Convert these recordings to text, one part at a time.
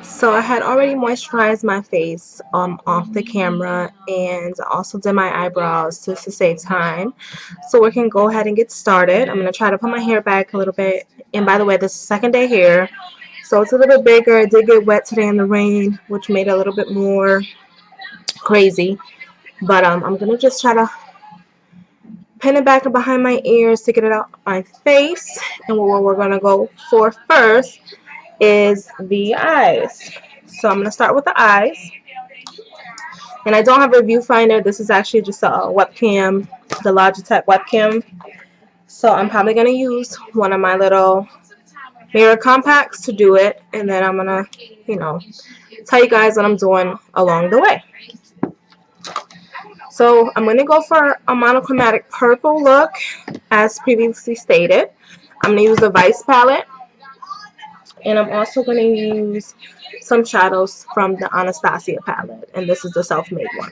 So I had already moisturized my face off the camera, and also did my eyebrows just to save time. So we can go ahead and get started. I'm going to try to put my hair back a little bit. And by the way, this is second day here, so it's a little bit bigger. It did get wet today in the rain, which made it a little bit more crazy. But I'm going to just try to pin it back behind my ears to get it out my face. And what we're going to go for first is the eyes. So I'm going to start with the eyes. And I don't have a viewfinder. This is actually just a webcam, the Logitech webcam. So I'm probably going to use one of my little mirror compacts to do it. And then I'm going to, tell you guys what I'm doing along the way. So I'm going to go for a monochromatic purple look, as previously stated. I'm going to use the Vice palette. And I'm also going to use some shadows from the Anastasia palette. And this is the self-made one.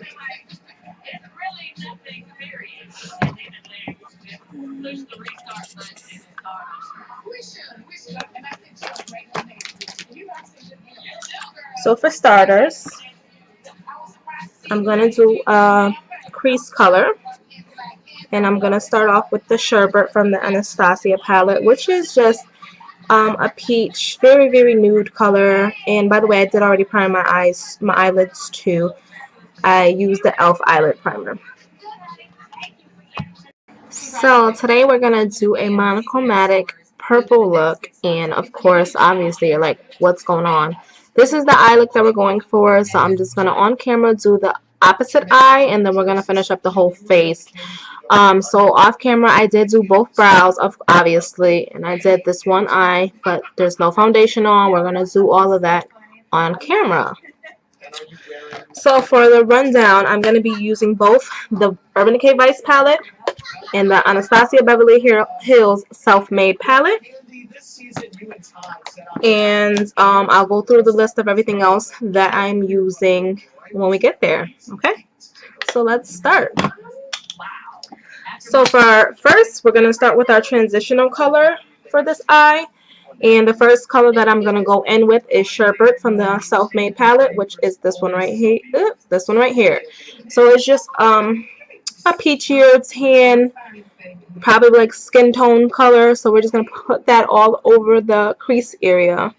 So for starters, I'm going to do a crease color. And I'm going to start off with the Sherbet from the Anastasia palette, which is just a peach, very, very nude color. And by the way, I did already prime my eyelids too. I used the e.l.f. eyelid primer. So today we're going to do a monochromatic purple look. And of course, obviously, you're like, what's going on? This is the eye look that we're going for. So I'm just going to on camera do the opposite eye, and then we're going to finish up the whole face. So off camera I did do both brows, obviously, and I did this one eye, but there's no foundation on. We're going to do all of that on camera. So for the rundown, I'm going to be using both the Urban Decay Vice palette and the Anastasia Beverly Hills Self-Made palette. And I'll go through the list of everything else that I'm using when we get there. Okay, so let's start. So for first, we're going to start with our transitional color for this eye. And the first color that I'm going to go in with is Sherbet from the Self-Made palette, which is this one right here. This one right here. So it's just a peachier tan, probably like skin tone color. So we're just going to put that all over the crease area.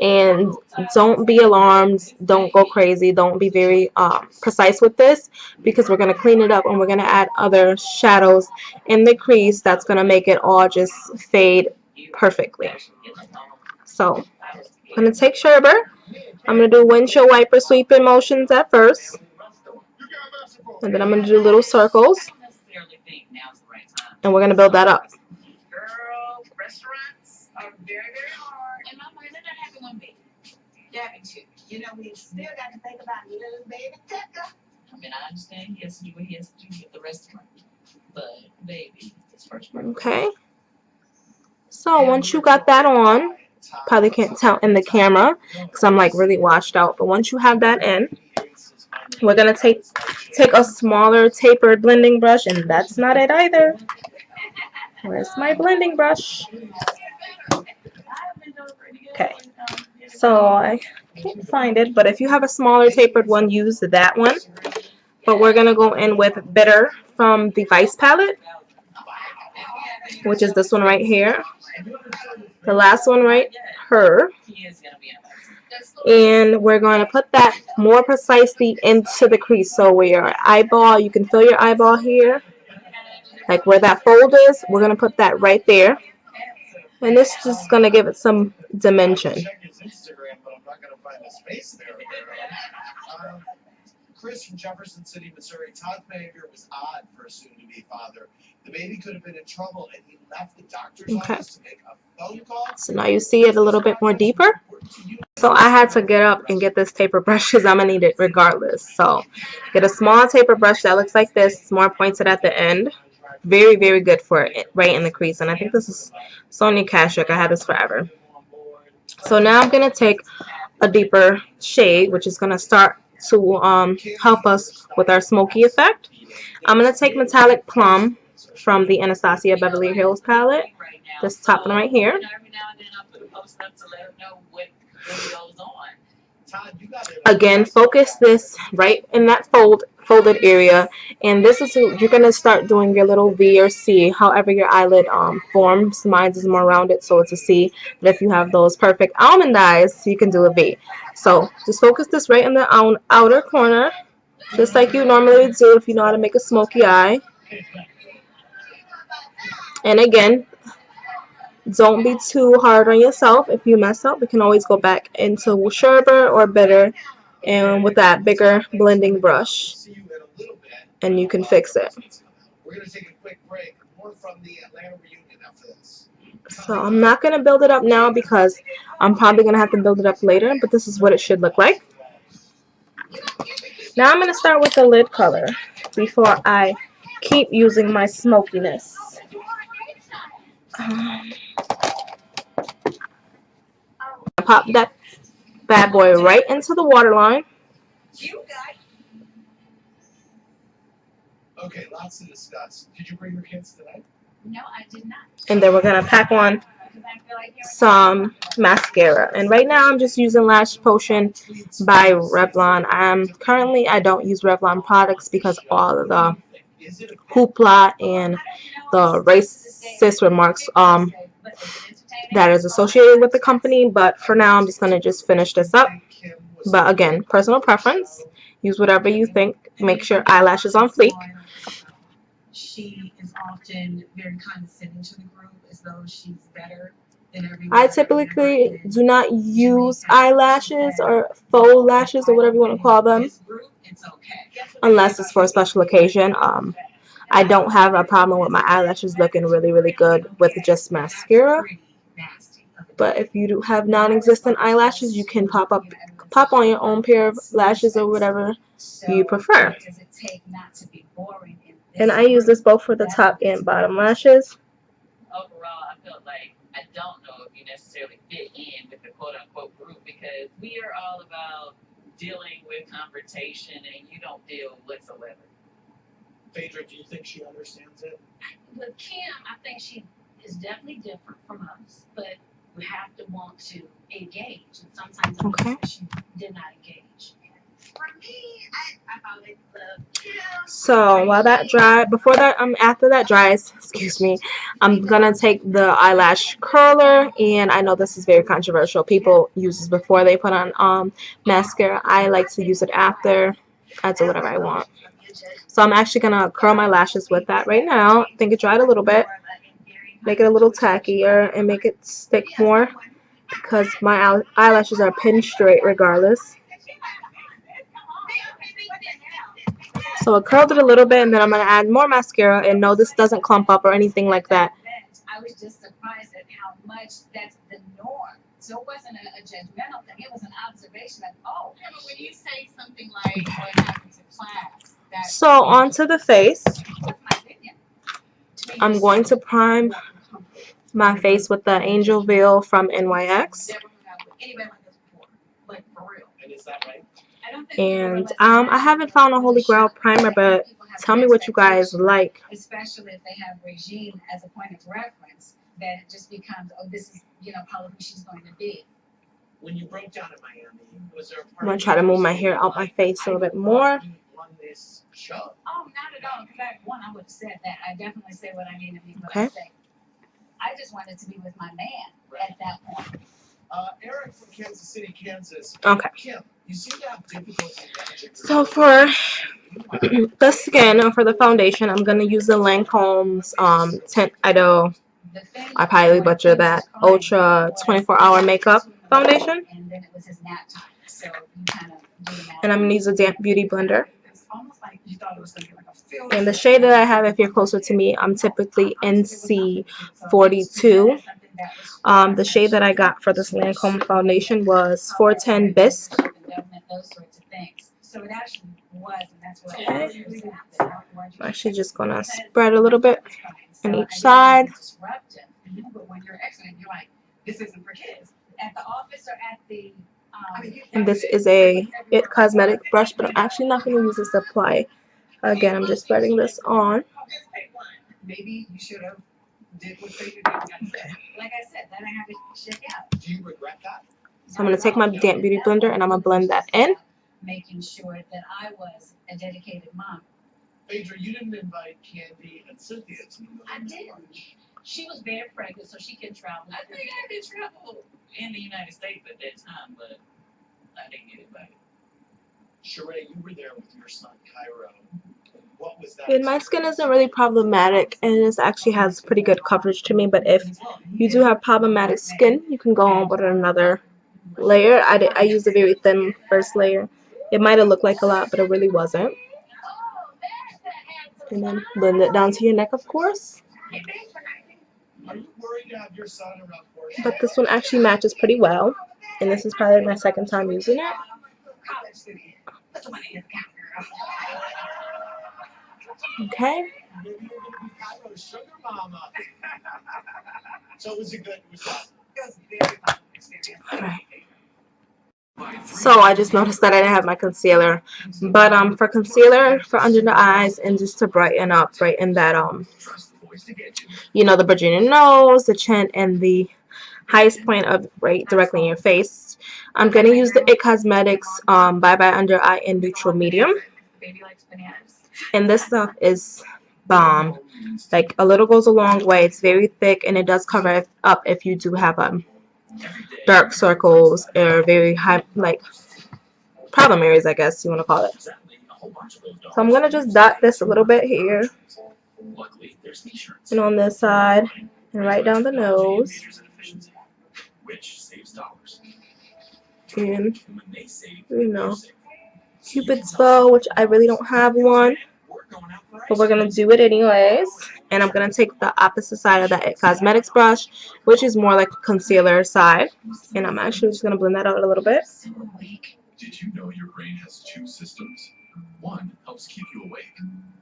And don't be alarmed, don't go crazy, don't be very precise with this, because we're going to clean it up and we're going to add other shadows in the crease that's going to make it all just fade perfectly. So I'm going to take Sherbet. I'm going to do windshield wiper sweeping motions at first, and then I'm going to do little circles, and we're going to build that up. We still got to think about little baby Tucker. I mean, I understand he has to do what he has to do to get the restaurant, but baby, it's first birthday. Okay. So once you got that on, probably can't tell in the camera because I'm like really washed out. But once you have that in, we're gonna take a smaller tapered blending brush, and that's not it either. Where's my blending brush? Okay. So I can't find it, but if you have a smaller tapered one, use that one. But we're going to go in with Bitter from the Vice palette, which is this one right here. The last one right here. And we're going to put that more precisely into the crease. So where your eyeball, you can feel your eyeball here. Like where that fold is, we're going to put that right there. And this is just going to give it some dimension. Chris from Jefferson City, Missouri. Todd's behavior was odd for a soon-to-be father. The baby could have been in trouble, and he left the doctor's office to make a phone call. So now you see it a little bit more deeper. So I had to get up and get this taper brush because I'm going to need it regardless. So get a small taper brush that looks like this. It's more pointed at the end. Very, very good for it right in the crease. And I think this is Sonia Kashuk. I had this forever. So now I'm going to take a deeper shade, which is going to start to help us with our smoky effect. I'm going to take Metallic Plum from the Anastasia Beverly Hills palette. This top one right here. Again, focus this right in that folded area, and this is you're gonna start doing your little V or C, however your eyelid forms. Mine is more rounded, so it's a C. But if you have those perfect almond eyes, you can do a V. So just focus this right in the outer corner, just like you normally do if you know how to make a smoky eye. And again, don't be too hard on yourself. If you mess up, we can always go back into sherbet or bitter, and with that bigger blending brush, and you can fix it. We're going to take a quick break. More from the Atlanta reunion after this. So I'm not going to build it up now because I'm probably going to have to build it up later, but this is what it should look like. Now I'm going to start with the lid color before I keep using my smokiness. Pop that bad boy right into the waterline. Okay, lots to discuss. Did you bring your kids tonight? No, I did not. And then we're going to pack on some mascara. And right now I'm just using Lash Potion by Revlon. I don't use Revlon products because all of the hoopla and the racist remarks that is associated with the company. But for now I'm just going to just finish this up. But again, personal preference. Use whatever you think. Make sure eyelashes on fleek. She is often very condescending to the group as though she's better than everyone. I typically do not use eyelashes or faux lashes or whatever you want to call them unless it's for a special occasion. I don't have a problem with my eyelashes looking really, really good with just mascara. But if you do have non-existent eyelashes, you can pop on your own pair of lashes or whatever you prefer. And I use this both for the top and bottom lashes. Overall, I felt like I don't know if you necessarily fit in with the quote-unquote group because we are all about dealing with confrontation and you don't deal whatsoever. Phaedra, do you think she understands it? With Kim, I think she is definitely different from us, but we have to want to engage, and sometimes she did not engage. For me, I always love Kim. So while that dry, after that dries, excuse me, I'm gonna take the eyelash curler, and I know this is very controversial. People use this before they put on mascara. I like to use it after. I do whatever I want. So I'm actually gonna curl my lashes with that right now. I think it dried a little bit. Make it a little tackier and make it stick more because my eyelashes are pin straight regardless. So I curled it a little bit, and then I'm going to add more mascara. And no, this doesn't clump up or anything like that. I was just surprised at how much that's the norm. So it wasn't a judgmental thing. It was an observation that, oh. Yeah, but when you say something like what happens in class. So onto the face. I'm going to prime my face with the Angel Veil from NYX. And I haven't found a Holy Grail primer, but tell me what you guys like. Especially if they have regime as a point of reference, then it just becomes, oh, this is, probably who she's going to be. When you broke down in Miami, was there a part I'm going to try to move my hair out my face a little bit more. Oh, not at all. In fact, I would have said that. I definitely say what I mean to mean what I say. I just wanted to be with my man at that point. Eric from Kansas City, Kansas. Okay. Kim, you seem to have difficulty managing. So for the skin and for the foundation, I'm gonna use the Lancome's tint. I probably butcher that. Ultra 24-hour makeup foundation. And I'm gonna use a damp beauty blender. And the shade that I have, if you're closer to me, I'm typically NC 42. The shade that I got for this Lancome foundation was 410 Bisque. Okay. I'm actually just going to spread a little bit on each side. And this is a It Cosmetic brush, but I'm actually not going to use this to apply. Again, I'm just spreading this on. Maybe you should have did what they did. Okay. Like I said, then I had to check out. Do you regret that? So I'm going to take my damp beauty blender and I'm going to blend that in. Making sure that I was a dedicated mom. Phaedra, you didn't invite Candy and Cynthia to the I did. She was very pregnant, so she can travel. I think I did travel in the United States at that time, but I didn't get invited. Sheree, you were there with your son, Cairo. What was that? And my skin isn't really problematic, and this actually has pretty good coverage to me, but if you do have problematic skin, you can go on with another layer. I used a very thin first layer. It might have looked like a lot, but it really wasn't. And then blend it down to your neck, of course. Are you worried to have your son around Portia? But this one actually matches pretty well, and this is probably my second time using it. Okay. Maybe you're going to be Cairo's sugar mama. So was it good? It was very fun experience. Alright. So I just noticed that I didn't have my concealer, but for concealer for under the eyes and just to brighten up right in that the bridge in your nose, the chin, and the highest point of right directly in your face, I'm gonna use the It Cosmetics Bye Bye Under Eye in Neutral Medium, and this stuff is bomb. Like, a little goes a long way. It's very thick and it does cover up if you do have dark circles or very high, like, problem areas, I guess you want to call it. So I'm going to just dot this a little bit here and on this side and right down the nose and Cupid's bow, which I really don't have one, but we're going to do it anyways. And I'm going to take the opposite side of that It Cosmetics brush, which is more like a concealer side, and I'm actually just going to blend that out a little bit. Did you know your brain has two systems? One helps keep you awake.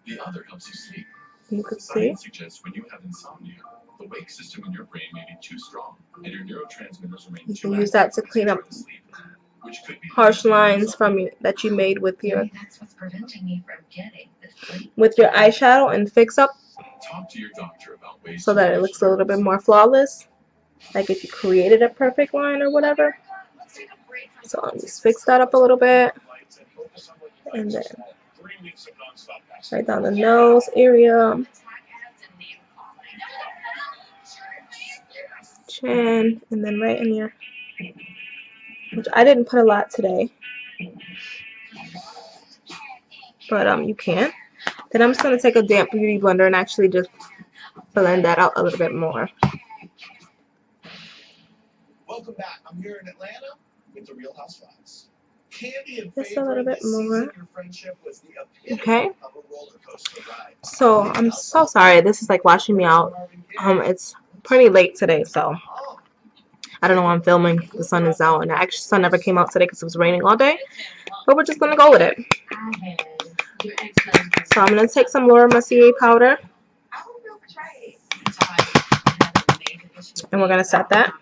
The other helps you sleep. You can see. Science suggests when you have insomnia, the wake system in your brain may be too strong, and your neurotransmitters remain You too can use that to clean up harsh lines that you made with your eyeshadow and fix up Talk to your doctor about ways so that it looks a little bit more flawless, like if you created a perfect line or whatever. So I'll just fix that up a little bit, and then right down the nose area, chin, and then right in your, which I didn't put a lot today, but you can. Then I'm just going to take a damp beauty blender and actually just blend that out a little bit more. Welcome back. I'm here in Atlanta with the Real Housewives. Candy and Just a little bit more. Okay. So I'm so sorry. This is like washing me out. It's pretty late today, so I don't know why I'm filming. The sun is out, and actually the sun never came out today because it was raining all day. But we're just gonna go with it. So I'm gonna take some Laura Mercier powder, and we're gonna set that.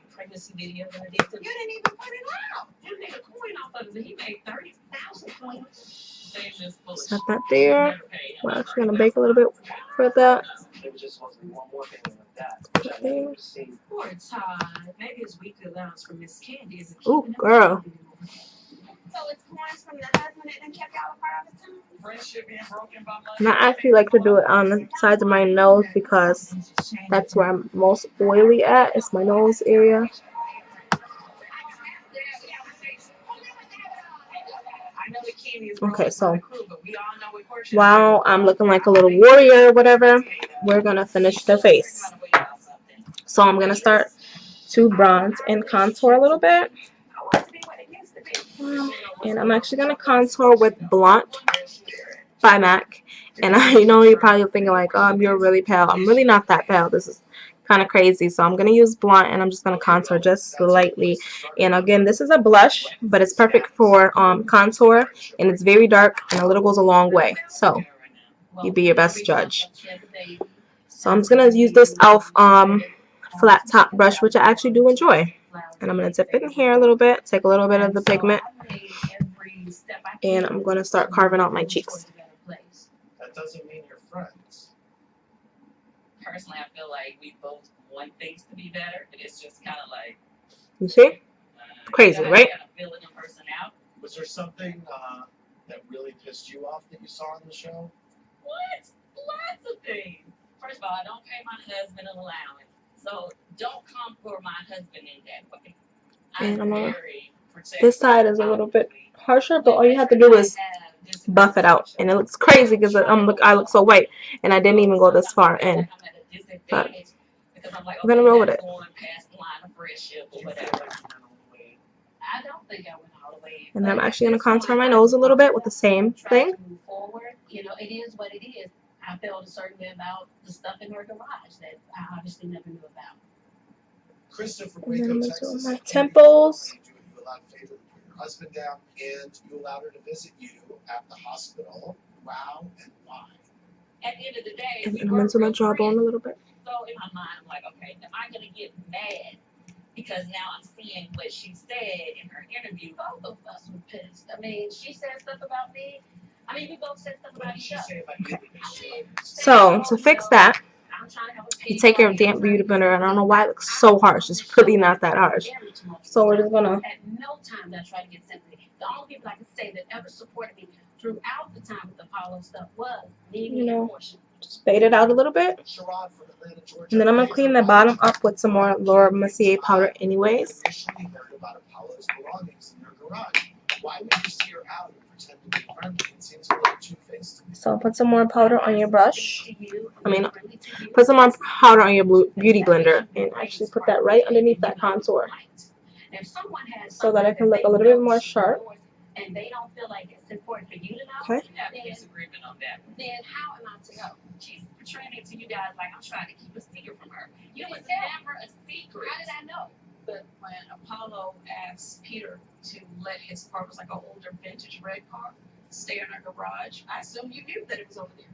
Set that there. We're actually gonna bake a little bit for that. Ooh, girl. And I actually like to do it on the sides of my nose because that's where I'm most oily at. It's my nose area. Okay, so while I'm looking like a little warrior or whatever, we're gonna finish the face. So I'm gonna start to bronze and contour a little bit. And I'm actually gonna contour with Blunt by MAC. And I know you're probably thinking like, oh, you're really pale. I'm really not that pale. This is kind of crazy. So I'm gonna use Blunt and I'm just gonna contour just slightly. And again, this is a blush, but it's perfect for contour, and it's very dark and a little goes a long way. So you be your best judge. So I'm just gonna use this e.l.f. flat top brush, which I actually do enjoy. And I'm gonna dip it in here a little bit, take a little bit of the pigment, and I'm gonna start carving out my cheeks. That doesn't mean you're friends. Personally, I feel like we both want things to be better, but it's just kind of like, you see? Crazy, right? Was there something that really pissed you off that you saw on the show? What? Lots of things. First of all, I don't pay my husband an allowance, so don't come for my husband in that way. And I'm very protective. this side is a little bit harsher, but all you have to do is buff it out, and it looks crazy because I look so white, and I didn't even go this far in. But I'm gonna roll with it. I don't think I went all the way. And then I'm actually gonna contour my nose a little bit with the same thing. Forward, you know, it is what it is. I felt a certain way about the stuff in her garage that I obviously never knew about. Krista from And then Waco, I'm gonna Texas. do my temples. You allowed Favor to put your husband down, and you allowed her to visit you at the hospital. Wow, and why? At the end of the day, And I'm gonna do my jawbone a little bit. so in my mind, I'm like, okay, am I gonna get mad because now I'm seeing what she said in her interview? Both of us were pissed. I mean, she said stuff about me. I mean, we both said stuff about each other. Okay. So to fix that, you take your damp beauty blender, and I don't know why it looks so harsh. It's really not that harsh. So we're just gonna. At no time did I try to get sympathy. The only people I can say that ever supported me throughout the time with the Apollo stuff was Nene and Portia. Just fade it out a little bit. And then I'm gonna clean the bottom up with some more Laura Mercier powder anyways. Why would you see her out and pretend to be friendly? It seems a little two-faced. So put some more powder on your brush. Put some more powder on your beauty blender and actually put that right underneath that contour so that it can look a little bit more sharp. And they don't feel like it's important for you to know. Okay. I have disagreement on that. Then how am I to know? She's portraying it to you guys like I'm trying to keep a secret from her. You It was would tell. never a secret. How did I know? But when Apollo asked Peter to let his car, it was like an older vintage red car, stay in our garage, I assumed you knew that it was over there.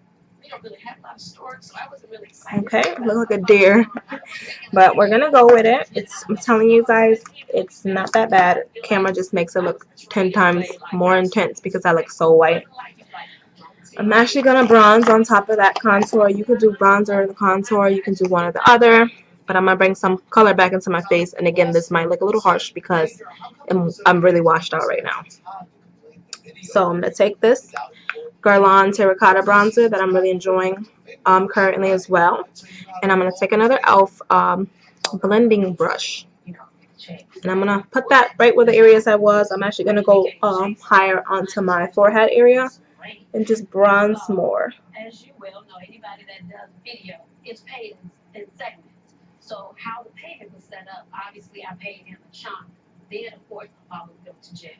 We don't really have a lot of storage, so I wasn't really excited. Okay, look like a deer. But we're gonna go with it. I'm telling you guys, it's not that bad. Camera just makes it look 10 times more intense because I look so white. I'm actually gonna bronze on top of that contour. You could do bronzer or the contour, you can do one or the other. But I'm gonna bring some color back into my face. And again, this might look a little harsh because I'm really washed out right now. So I'm gonna take this Guerlain terracotta bronzer that I'm really enjoying currently as well, and I'm gonna take another e.l.f. Blending brush, and I'm gonna put that right where the areas I was. I'm actually gonna go higher onto my forehead area and just bronze more. As you well know, anybody that does video is paid in segments. So how the payment was set up, obviously I paid him a chunk. Then of course Apollo built to jail,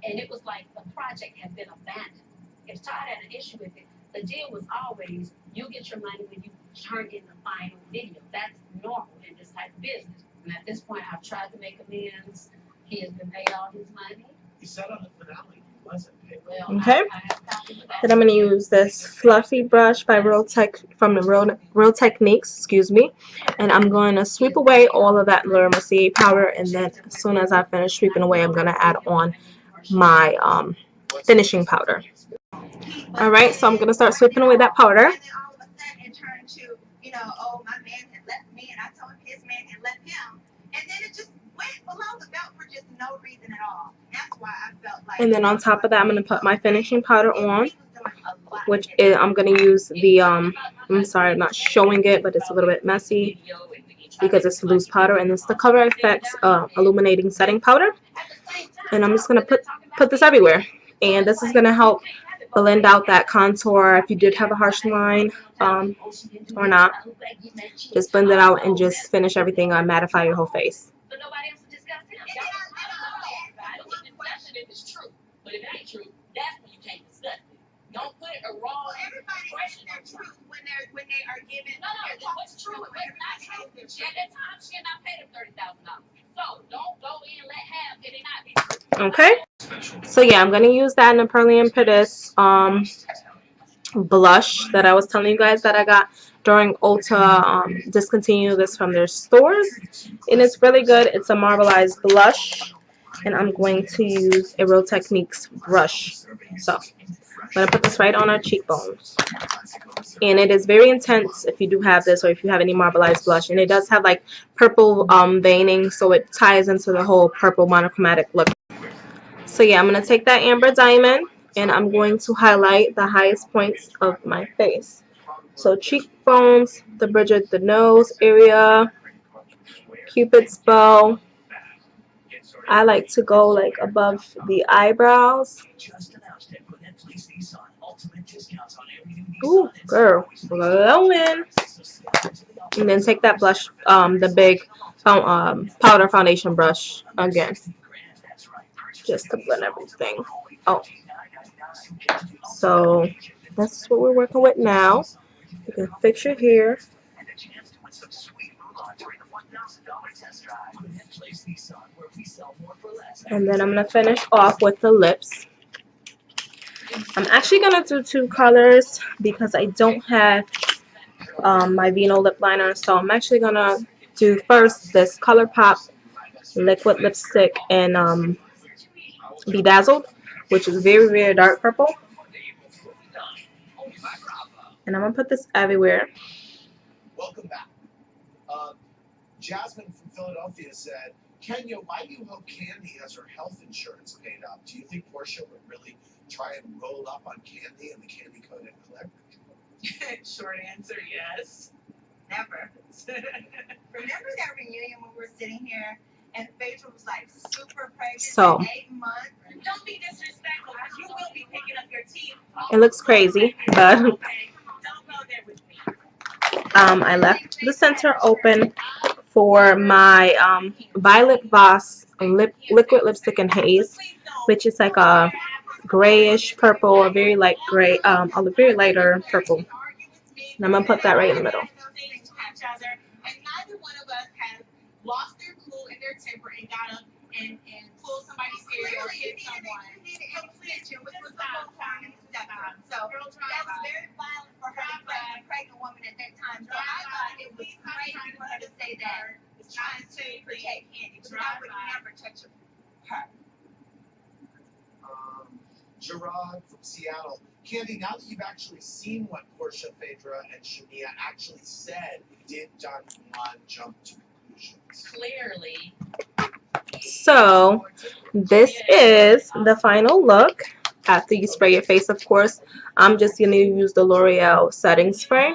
and it was like the project had been abandoned. If Todd had an issue with it, the deal was always you get your money when you turn in the final video. That's normal in this type of business. And at this point, I've tried to make amends. He has been paid all his money. He said on the finale he wasn't paid. Well, Okay. I have copies of that. Then I'm gonna use this fluffy brush by from the Real Techniques, excuse me, and I'm going to sweep away all of that Laura Mercier powder. And then as soon as I finish sweeping away, I'm gonna add on my finishing powder. Alright, so I'm going to start sweeping away that powder. And then all of a sudden it turned to, you know, oh, my man had left me and I told him his man had left him. And then it just went below the belt for just no reason at all. That's why I felt like. And then on top of that, I'm going to put my finishing powder on, which is, I'm going to use the, I'm sorry, I'm not showing it, but it's a little bit messy because it's loose powder. And it's the Cover FX Illuminating Setting Powder. And I'm just going to put this everywhere. And this is going to help blend out that contour if you did have a harsh line or not. Just blend it out and just finish everything on, mattify your whole face. But nobody else will discuss it. I don't even question if it's true. But if it ain't true, that's when you can't discuss it. Don't put a wrong Everybody has impression their on truth when they are given. No, what's true and what's not true. At that time, she had not paid him $30,000. So don't go in and let half if it not be true. Okay. So yeah, I'm going to use that Napoleon Pettis blush that I was telling you guys that I got during Ulta. Discontinue this from their stores. And it's really good. It's a marbleized blush. And I'm going to use a Real Techniques brush. So going to put this right on our cheekbones. And it is very intense if you do have this, or if you have any marbleized blush. And it does have like purple veining, so it ties into the whole purple monochromatic look. So yeah, I'm going to take that Amber Diamond and I'm going to highlight the highest points of my face. So cheekbones, the bridge of the nose area, Cupid's bow. I like to go like above the eyebrows. Ooh, girl, glowing. And then take that blush, the big powder foundation brush again, just to blend everything. Oh, so that's what we're working with now. You can fix your hair. And then I'm going to finish off with the lips. I'm actually going to do two colors because I don't have my Vino lip liner. So I'm actually going to do first this ColourPop liquid lipstick in Bedazzled, which is very, very dark purple. And I'm going to put this everywhere. Welcome back. Jasmine from Philadelphia said, Kenya, why do you hope Candy has her health insurance paid up? Do you think Portia would really try and roll up on Candy and the Candy code and click? Short answer, yes. Never. Remember that reunion when we were sitting here and Phaedra was like super pregnant So, at 8 months? Don't be disrespectful because you will be picking up your teeth. it looks crazy, but Don't go there with me. I left the center open for my Violet Voss liquid lipstick in Haze, which is like a grayish purple, a very light gray, a very lighter purple. And I'm gonna put that right in the middle. And neither one of us has lost their cool and their temper and got up and pulled somebody's hair or hit someone. Which was the whole time. So that was very violent for her to play a pregnant woman at that time. So I thought it was crazy for her to say that it's trying to protect Candy. Because I would never touch her. Gerard from Seattle. Candy, now that you've actually seen what Portia, Phaedra, and Shania actually said, did Don Juan jump to conclusions? Clearly. So this is the final look after you spray your face. Of course, I'm just going to use the L'Oreal setting spray.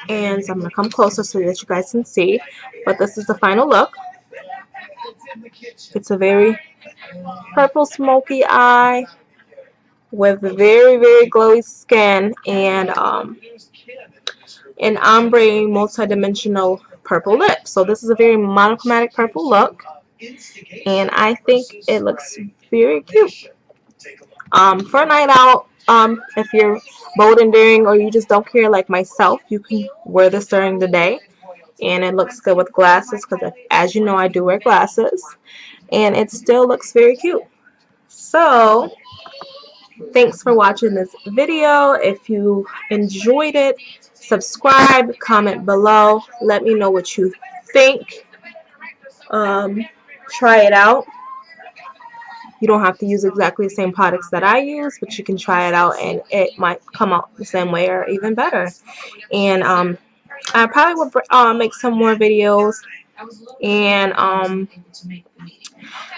And so I'm going to come closer so that you guys can see. But this is the final look. It's a very purple smoky eye with very, very glowy skin and an ombre multi-dimensional purple lip. So this is a very monochromatic purple look, and I think it looks very cute. For a night out, if you're bold and daring or you just don't care like myself, you can wear this during the day, and it looks good with glasses because, as you know, I do wear glasses, and it still looks very cute. So thanks for watching this video. If you enjoyed it, subscribe, comment below, let me know what you think. Try it out. You don't have to use exactly the same products that I use, but you can try it out and it might come out the same way or even better. And I probably will make some more videos, and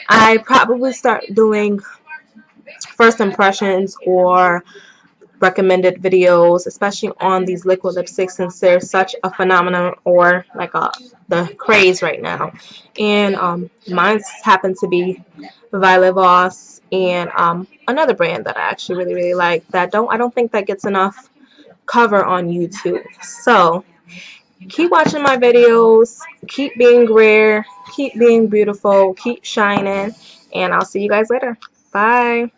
I probably start doing first impressions or recommended videos, especially on these liquid lipsticks, since they're such a phenomenon, or like the craze right now. And mine happens to be Violet Voss and another brand that I actually really, really like that I don't think that gets enough cover on YouTube. So keep watching my videos, keep being rare, keep being beautiful, keep shining, and I'll see you guys later. Bye.